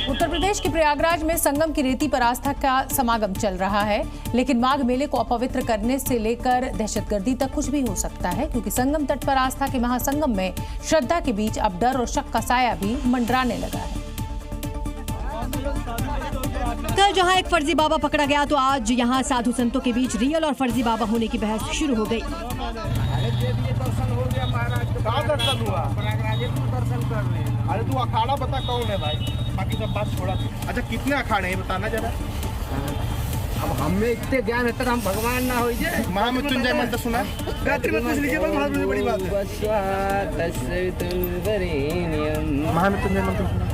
उत्तर प्रदेश के प्रयागराज में संगम की रेती पर आस्था का समागम चल रहा है, लेकिन माघ मेले को अपवित्र करने से लेकर दहशतगर्दी तक कुछ भी हो सकता है, क्योंकि संगम तट पर आस्था के महासंगम में श्रद्धा के बीच अब डर और शक का साया भी मंडराने लगा है। कल जहां एक फर्जी बाबा पकड़ा गया तो आज यहां साधु संतों के बीच रियल और फर्जी बाबा होने की बहस शुरू हो गई। अरे तू अखाड़ा बता कौन है भाई, बाकी सब बात छोड़ा। अच्छा कितने अखाड़े हैं बताना जरा। अब हमें इतने ज्ञान है, हम भगवान ना हो जाए। महामृत्युंजय मंत्र सुना, गायत्री मंत्र सुन लीजिए, बहुत बड़ी बात है। महामृत्युंजय मंत्र सुना।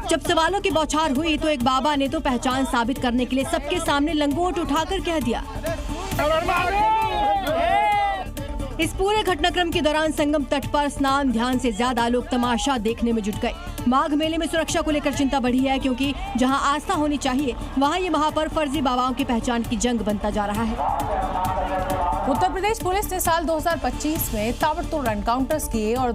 जब सवालों की बौछार हुई तो एक बाबा ने तो पहचान साबित करने के लिए सबके सामने लंगोट उठाकर कह दिया। इस पूरे घटनाक्रम के दौरान संगम तट पर स्नान ध्यान से ज्यादा लोग तमाशा देखने में जुट गए। माघ मेले में सुरक्षा को लेकर चिंता बढ़ी है, क्योंकि जहां आस्था होनी चाहिए वहां ये महापर्व फर्जी बाबाओं की पहचान की जंग बनता जा रहा है। उत्तर प्रदेश पुलिस ने साल 2025 में ताबड़तोड़ एनकाउंटर्स किए और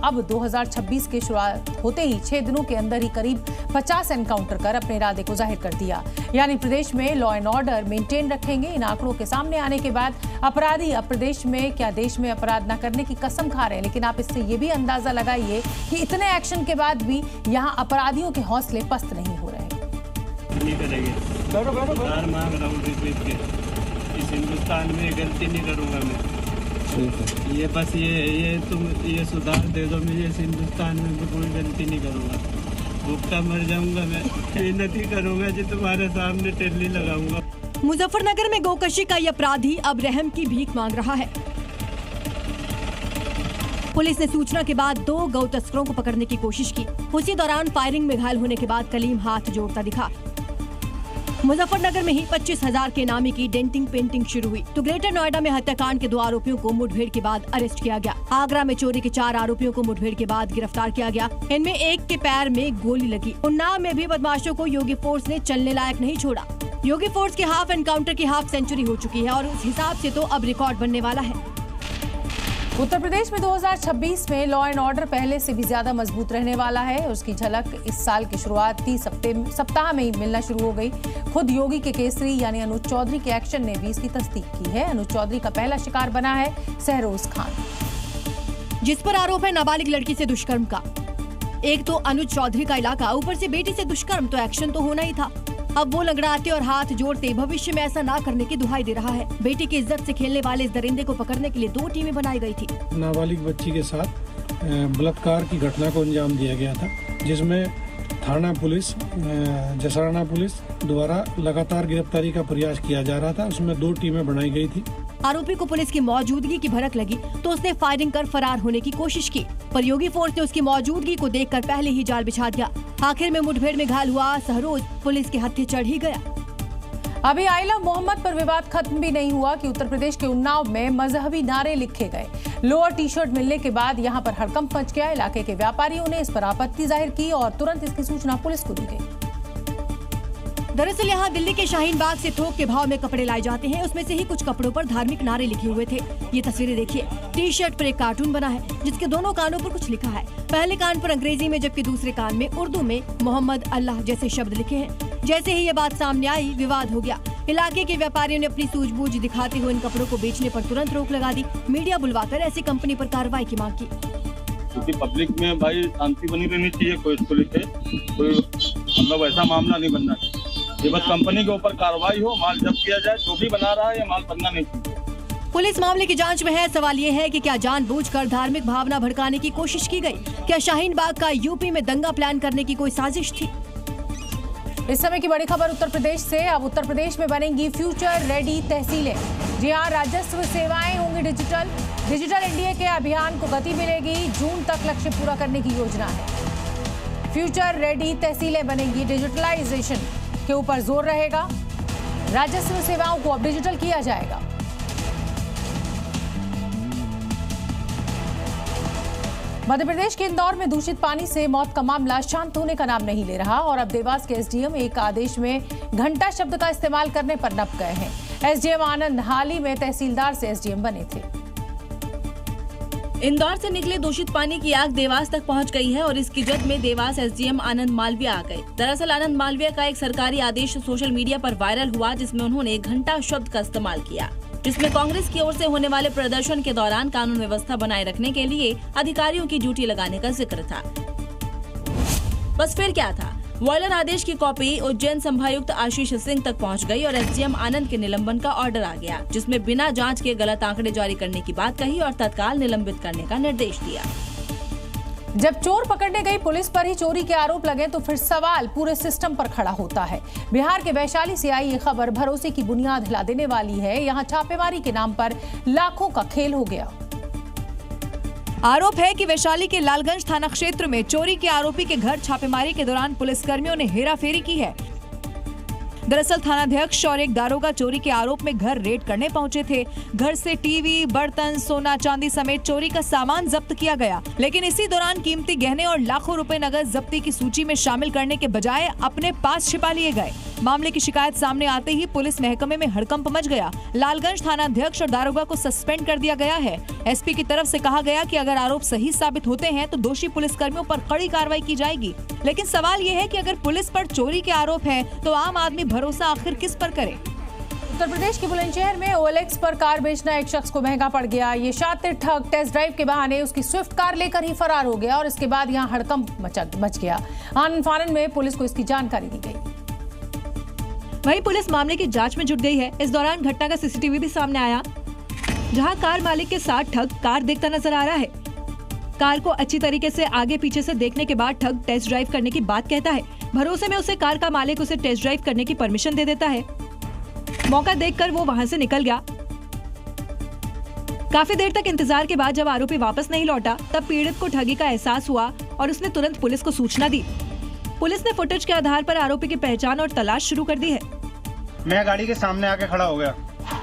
अब 2026 की शुरुआत होते ही 6 दिनों के अंदर ही करीब 50 एनकाउंटर कर अपने इरादे को जाहिर कर दिया। यानी प्रदेश में लॉ एंड ऑर्डर मेंटेन रखेंगे। इन आंकड़ों के सामने आने के बाद अपराधी अब प्रदेश में क्या देश में अपराध न करने की कसम खा रहे हैं। लेकिन आप इससे ये भी अंदाजा लगाइए कि इतने एक्शन के बाद भी यहाँ अपराधियों के हौसले पस्त नहीं हो रहे। इस हिंदुस्तान में गलती नहीं करूंगा मैं। ये बस ये सुधार दे दो मुझे, इस हिंदुस्तान में मैं कोई गलती नहीं करूंगा। भूखा मर जाऊंगा मैं, नहीं करूंगा जी, तुम्हारे सामने टेली लगाऊंगा। मुजफ्फरनगर में गोकशी का ये अपराधी अब रहम की भीख मांग रहा है। पुलिस ने सूचना के बाद 2 गौ तस्करों को पकड़ने की कोशिश की। उसी दौरान फायरिंग में घायल होने के बाद कलीम हाथ जोड़ता दिखा। मुजफ्फरनगर में ही 25,000 के इनामी की डेंटिंग पेंटिंग शुरू हुई तो ग्रेटर नोएडा में हत्याकांड के 2 आरोपियों को मुठभेड़ के बाद अरेस्ट किया गया। आगरा में चोरी के 4 आरोपियों को मुठभेड़ के बाद गिरफ्तार किया गया। इनमें एक के पैर में गोली लगी। उन्नाव में भी बदमाशों को योगी फोर्स ने चलने लायक नहीं छोड़ा। योगी फोर्स के हाफ एनकाउंटर की हाफ सेंचुरी हो चुकी है और उस हिसाब से तो अब रिकॉर्ड बनने वाला है। उत्तर प्रदेश में 2026 में लॉ एंड ऑर्डर पहले से भी ज्यादा मजबूत रहने वाला है। उसकी झलक इस साल की शुरुआती सप्ताह में ही मिलना शुरू हो गई। खुद योगी के केसरी यानी अनुज चौधरी के एक्शन ने भी इसकी तस्दीक की है। अनुज चौधरी का पहला शिकार बना है सहरोज खान, जिस पर आरोप है नाबालिग लड़की से दुष्कर्म का। एक तो अनुज चौधरी का इलाका, ऊपर से बेटी से दुष्कर्म, तो एक्शन तो होना ही था। अब वो लंगड़ाते और हाथ जोड़ते भविष्य में ऐसा ना करने की दुहाई दे रहा है। बेटी की इज्जत से खेलने वाले इस दरिंदे को पकड़ने के लिए 2 टीमें बनाई गई थी। नाबालिग बच्ची के साथ बलात्कार की घटना को अंजाम दिया गया था, जिसमें थाना पुलिस, जसराना पुलिस द्वारा लगातार गिरफ्तारी का प्रयास किया जा रहा था। उसमें 2 टीमें बनाई गई थी। आरोपी को पुलिस की मौजूदगी की भनक लगी तो उसने फायरिंग कर फरार होने की कोशिश की, पर योगी फोर्स ने उसकी मौजूदगी को देखकर पहले ही जाल बिछा दिया। आखिर में मुठभेड़ में घायल हुआ सहरोज पुलिस के हत्थे चढ़ ही गया। अभी आई लव मोहम्मद पर विवाद खत्म भी नहीं हुआ कि उत्तर प्रदेश के उन्नाव में मजहबी नारे लिखे गए। लोअर टी शर्ट मिलने के बाद यहां पर हड़कंप मच गया। इलाके के व्यापारियों ने इस पर आपत्ति जाहिर की और तुरंत इसकी सूचना पुलिस को दी गई। दरअसल यहाँ दिल्ली के शाहीन बाग से थोक के भाव में कपड़े लाए जाते हैं। उसमें से ही कुछ कपड़ों पर धार्मिक नारे लिखे हुए थे। ये तस्वीरें देखिए। टी शर्ट पर एक कार्टून बना है जिसके दोनों कानों पर कुछ लिखा है। पहले कान पर अंग्रेजी में जबकि दूसरे कान में उर्दू में मोहम्मद अल्लाह जैसे शब्द लिखे हैं। जैसे ही ये बात सामने आई विवाद हो गया। इलाके के व्यापारियों ने अपनी सूझबूझ दिखाते हुए इन कपड़ों को बेचने पर तुरंत रोक लगा दी। मीडिया बुलवाकर ऐसी कंपनी पर कार्रवाई की मांग की। क्योंकि पब्लिक में भाई शांति बनी रहनी चाहिए, कोई इसको लेके कोई मतलब ऐसा मामला नहीं बनना चाहिए। ये बस कंपनी के ऊपर कार्रवाई हो, माल जब्त किया जाए। जो भी बना रहा है ये माल बनना नहीं चाहिए। पुलिस मामले की जांच में है। सवाल ये है कि क्या जानबूझकर धार्मिक भावना भड़काने की कोशिश की गई? क्या शाहीन बाग का यूपी में दंगा प्लान करने की कोई साजिश थी? इस समय की बड़ी खबर उत्तर प्रदेश से। अब उत्तर प्रदेश में बनेंगी फ्यूचर रेडी तहसीलें। जी हाँ, राजस्व सेवाएं होंगी डिजिटल इंडिया के अभियान को गति मिलेगी। जून तक लक्ष्य पूरा करने की योजना है। फ्यूचर रेडी तहसीलें बनेंगी। डिजिटलाइजेशन के ऊपर जोर रहेगा। राजस्व सेवाओं को अब डिजिटल किया जाएगा। मध्य प्रदेश के इंदौर में दूषित पानी से मौत का मामला शांत होने का नाम नहीं ले रहा और अब देवास के एसडीएम एक आदेश में घंटा शब्द का इस्तेमाल करने पर नप गए हैं। एसडीएम आनंद हाल ही में तहसीलदार से एसडीएम बने थे। इंदौर से निकले दूषित पानी की आग देवास तक पहुंच गई है और इसकी जद में देवास एसडीएम आनंद मालविया आ गए। दरअसल आनंद मालविया का एक सरकारी आदेश सोशल मीडिया पर वायरल हुआ जिसमें उन्होंने घंटा शब्द का इस्तेमाल किया, जिसमें कांग्रेस की ओर से होने वाले प्रदर्शन के दौरान कानून व्यवस्था बनाए रखने के लिए अधिकारियों की ड्यूटी लगाने का जिक्र था। बस फिर क्या था? वायरल आदेश की कॉपी उज्जैन संभायुक्त आशीष सिंह तक पहुंच गई और एसडीएम आनंद के निलंबन का ऑर्डर आ गया, जिसमें बिना जांच के गलत आंकड़े जारी करने की बात कही और तत्काल निलंबित करने का निर्देश दिया। जब चोर पकड़ने गई पुलिस पर ही चोरी के आरोप लगे तो फिर सवाल पूरे सिस्टम पर खड़ा होता है। बिहार के वैशाली से आई ये खबर भरोसे की बुनियाद हिला देने वाली है। यहां छापेमारी के नाम पर लाखों का खेल हो गया। आरोप है कि वैशाली के लालगंज थाना क्षेत्र में चोरी के आरोपी के घर छापेमारी के दौरान पुलिसकर्मियों ने हेराफेरी की है। दरअसल थानाध्यक्ष और एक दारोगा चोरी के आरोप में घर रेड करने पहुंचे थे। घर से टीवी, बर्तन, सोना चांदी समेत चोरी का सामान जब्त किया गया, लेकिन इसी दौरान कीमती गहने और लाखों रुपए नकद जब्ती की सूची में शामिल करने के बजाय अपने पास छिपा लिए गए। मामले की शिकायत सामने आते ही पुलिस महकमे में हड़कंप मच गया। लालगंज थानाध्यक्ष और दारोगा को सस्पेंड कर दिया गया है। एसपी की तरफ से कहा गया कि अगर आरोप सही साबित होते हैं तो दोषी पुलिसकर्मियों पर कड़ी कार्रवाई की जाएगी। लेकिन सवाल ये है कि अगर पुलिस पर चोरी के आरोप है तो आम आदमी भरोसा आखिर किस पर करे। उत्तर प्रदेश के बुलंदशहर में OLX पर कार बेचना एक शख्स को महंगा पड़ गया। ये शातिर ठग टेस्ट ड्राइव के बहाने उसकी स्विफ्ट कार लेकर ही फरार हो गया और इसके बाद यहाँ हड़कंप मच गया। आनन फानन में पुलिस को इसकी जानकारी दी गई। वहीं पुलिस मामले की जांच में जुट गई है। इस दौरान घटना का सीसीटीवी भी सामने आया, जहां कार मालिक के साथ ठग कार देखता नजर आ रहा है। कार को अच्छी तरीके से आगे पीछे से देखने के बाद ठग टेस्ट ड्राइव करने की बात कहता है। भरोसे में उसे कार का मालिक उसे टेस्ट ड्राइव करने की परमिशन दे देता है। मौका देखकर वो वहां से निकल गया। काफी देर तक इंतजार के बाद जब आरोपी वापस नहीं लौटा तब पीड़ित को ठगी का एहसास हुआ और उसने तुरंत पुलिस को सूचना दी। पुलिस ने फुटेज के आधार पर आरोपी की पहचान और तलाश शुरू कर दी है। मैं गाड़ी के सामने आके खड़ा हो गया।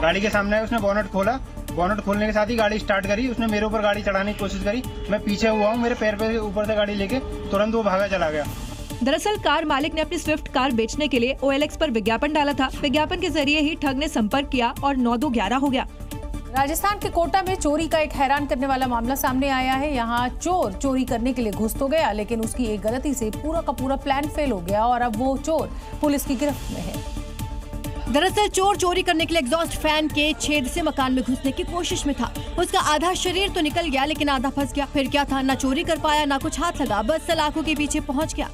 गाड़ी के सामने उसने बोनट खोला। बोनट खोलने के साथ ही गाड़ी स्टार्ट करी। उसने मेरे ऊपर गाड़ी चढ़ाने की कोशिश करी। मैं पीछे हुआ हूँ, मेरे पैर पे ऊपर से गाड़ी लेके तुरंत वो भागा चला गया। दरअसल कार मालिक ने अपनी स्विफ्ट कार बेचने के लिए OLX पर विज्ञापन डाला था। विज्ञापन के जरिए ही ठग ने संपर्क किया और 9-2-11 हो गया। राजस्थान के कोटा में चोरी का एक हैरान करने वाला मामला सामने आया है। यहाँ चोर चोरी करने के लिए घुस तो गया, लेकिन उसकी एक गलती से पूरा का पूरा प्लान फेल हो गया और अब वो चोर पुलिस की गिरफ्त में है। दरअसल चोर चोरी करने के लिए एग्जॉस्ट फैन के छेद से मकान में घुसने की कोशिश में था। उसका आधा शरीर तो निकल गया, लेकिन आधा फंस गया। फिर क्या था, ना चोरी कर पाया ना कुछ हाथ लगा, बस सलाखों के पीछे पहुंच गया।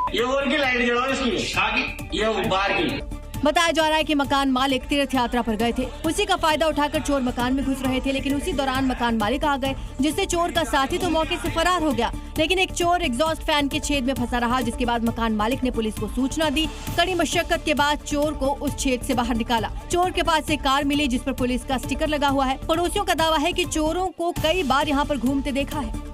ये और की लाइट जलाओ इसकी, ये बाहर की। बताया जा रहा है कि मकान मालिक तीर्थ यात्रा पर गए थे। उसी का फायदा उठाकर चोर मकान में घुस रहे थे, लेकिन उसी दौरान मकान मालिक आ गए, जिससे चोर का साथी तो मौके से फरार हो गया। लेकिन एक चोर एग्जॉस्ट फैन के छेद में फंसा रहा, जिसके बाद मकान मालिक ने पुलिस को सूचना दी। कड़ी मशक्कत के बाद चोर को उस छेद से बाहर निकाला। चोर के पास एक कार मिली जिस पर पुलिस का स्टिकर लगा हुआ है। पड़ोसियों का दावा है कि चोरों को कई बार यहाँ पर घूमते देखा है।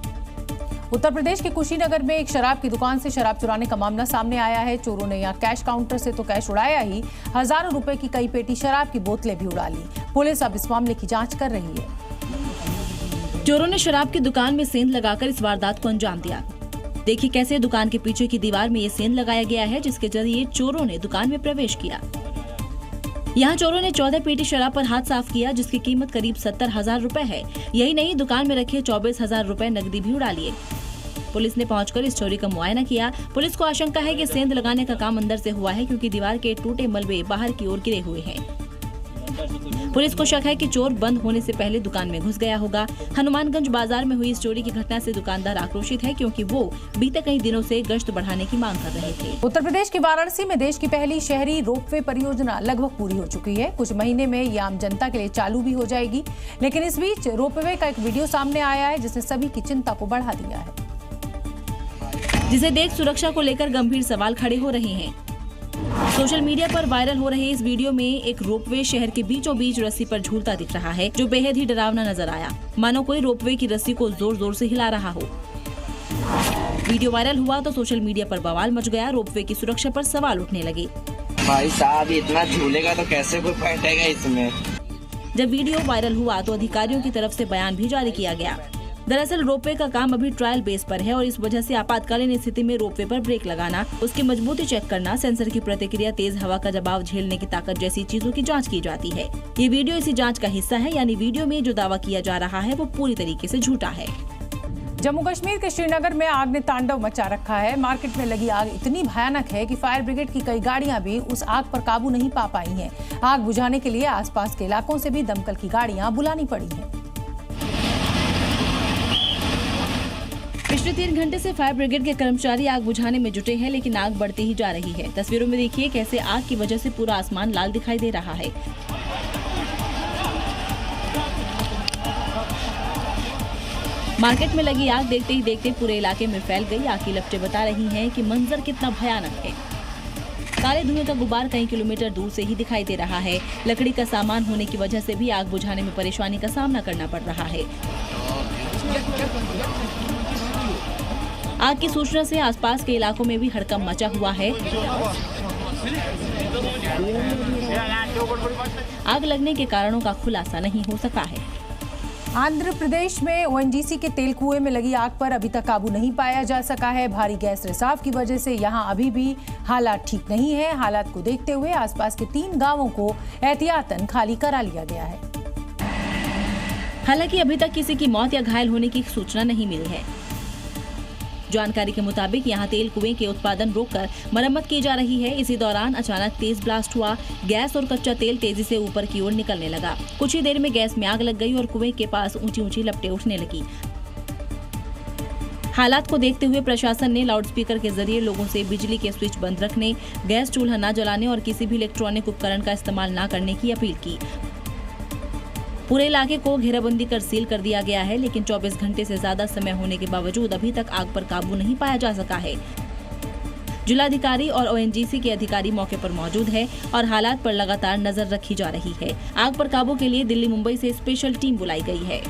उत्तर प्रदेश के कुशीनगर में एक शराब की दुकान से शराब चुराने का मामला सामने आया है। चोरों ने यहाँ कैश काउंटर से तो कैश उड़ाया ही, हजारों रुपए की कई पेटी शराब की बोतलें भी उड़ा ली। पुलिस अब इस मामले की जांच कर रही है। चोरों ने शराब की दुकान में सेंध लगाकर इस वारदात को अंजाम दिया। देखिए कैसे दुकान के पीछे की दीवार में ये सेंध लगाया गया है, जिसके जरिए चोरों ने दुकान में प्रवेश किया। यहाँ चोरों ने 14 पेटी शराब पर हाथ साफ किया, जिसकी कीमत करीब 70,000 रुपए है। यही नहीं, दुकान में रखे 24,000 रुपए नकदी भी उड़ा लिए। पुलिस ने पहुंचकर इस चोरी का मुआयना किया। पुलिस को आशंका है कि सेंध लगाने का काम अंदर से हुआ है, क्योंकि दीवार के टूटे मलबे बाहर की ओर गिरे हुए हैं। पुलिस को शक है कि चोर बंद होने से पहले दुकान में घुस गया होगा। हनुमानगंज बाजार में हुई इस चोरी की घटना से दुकानदार आक्रोशित है, क्योंकि वो बीते कई दिनों से गश्त बढ़ाने की मांग कर रहे थे। उत्तर प्रदेश के वाराणसी में देश की पहली शहरी रोपवे परियोजना लगभग पूरी हो चुकी है। कुछ महीने में ये आम जनता के लिए चालू भी हो जाएगी। लेकिन इस बीच रोपवे का एक वीडियो सामने आया है, जिसने सभी की चिंता को बढ़ा दिया है, जिसे देख सुरक्षा को लेकर गंभीर सवाल खड़े हो रहे हैं। सोशल मीडिया पर वायरल हो रहे इस वीडियो में एक रोपवे शहर के बीचों बीच रस्सी पर झूलता दिख रहा है, जो बेहद ही डरावना नजर आया, मानो कोई रोपवे की रस्सी को जोर जोर से हिला रहा हो। वीडियो वायरल हुआ तो सोशल मीडिया पर बवाल मच गया। रोपवे की सुरक्षा पर सवाल उठने लगे। भाई साहब इतना झूलेगा तो कैसे कोई बैठेगा इसमें। जब वीडियो वायरल हुआ तो अधिकारियों की तरफ से बयान भी जारी किया गया। दरअसल रोपवे का काम अभी ट्रायल बेस पर है और इस वजह से आपातकालीन स्थिति में रोपवे पर ब्रेक लगाना, उसकी मजबूती चेक करना, सेंसर की प्रतिक्रिया, तेज हवा का दबाव झेलने की ताकत जैसी चीजों की जांच की जाती है। ये वीडियो इसी जांच का हिस्सा है, यानी वीडियो में जो दावा किया जा रहा है वो पूरी तरीके से झूठा है। जम्मू कश्मीर के श्रीनगर में आग ने तांडव मचा रखा है। मार्केट में लगी आग इतनी भयानक है कि फायर ब्रिगेड की कई गाड़ियां भी उस आग पर काबू नहीं पा पाई हैं। आग बुझाने के लिए आसपास के इलाकों से भी दमकल की गाड़ियां बुलानी पड़ी हैं। पिछले 3 घंटे से फायर ब्रिगेड के कर्मचारी आग बुझाने में जुटे हैं, लेकिन आग बढ़ती ही जा रही है। तस्वीरों में देखिए कैसे आग की वजह से पूरा आसमान लाल दिखाई दे रहा है। मार्केट में लगी आग देखते ही देखते पूरे इलाके में फैल गई। आग की लपटें बता रही हैं कि मंजर कितना भयानक है। काले धुएं का गुबार कई किलोमीटर दूर से ही दिखाई दे रहा है। लकड़ी का सामान होने की वजह से भी आग बुझाने में परेशानी का सामना करना पड़ रहा है। आग की सूचना से आसपास के इलाकों में भी हड़कंप मचा हुआ है। आग लगने के कारणों का खुलासा नहीं हो सका है। आंध्र प्रदेश में ओएनजीसी के तेल कुएं में लगी आग पर अभी तक काबू नहीं पाया जा सका है। भारी गैस रिसाव की वजह से यहां अभी भी हालात ठीक नहीं है। हालात को देखते हुए आसपास के 3 गांवों को एहतियातन खाली करा लिया गया है। हालांकि अभी तक किसी की मौत या घायल होने की सूचना नहीं मिली है। जानकारी के मुताबिक यहां तेल कुएं के उत्पादन रोककर मरम्मत की जा रही है। इसी दौरान अचानक तेज ब्लास्ट हुआ। गैस और कच्चा तेल तेजी से ऊपर की ओर निकलने लगा। कुछ ही देर में गैस में आग लग गई और कुएं के पास ऊंची ऊंची लपटें उठने लगी। हालात को देखते हुए प्रशासन ने लाउडस्पीकर के जरिए लोगों से बिजली के स्विच बंद रखने, गैस चूल्हा न जलाने और किसी भी इलेक्ट्रॉनिक उपकरण का इस्तेमाल न करने की अपील की। पूरे इलाके को घेराबंदी कर सील कर दिया गया है, लेकिन 24 घंटे से ज्यादा समय होने के बावजूद अभी तक आग पर काबू नहीं पाया जा सका है। जिलाधिकारी और ओएनजीसी के अधिकारी मौके पर मौजूद है और हालात पर लगातार नजर रखी जा रही है। आग पर काबू के लिए दिल्ली मुंबई से स्पेशल टीम बुलाई गई है।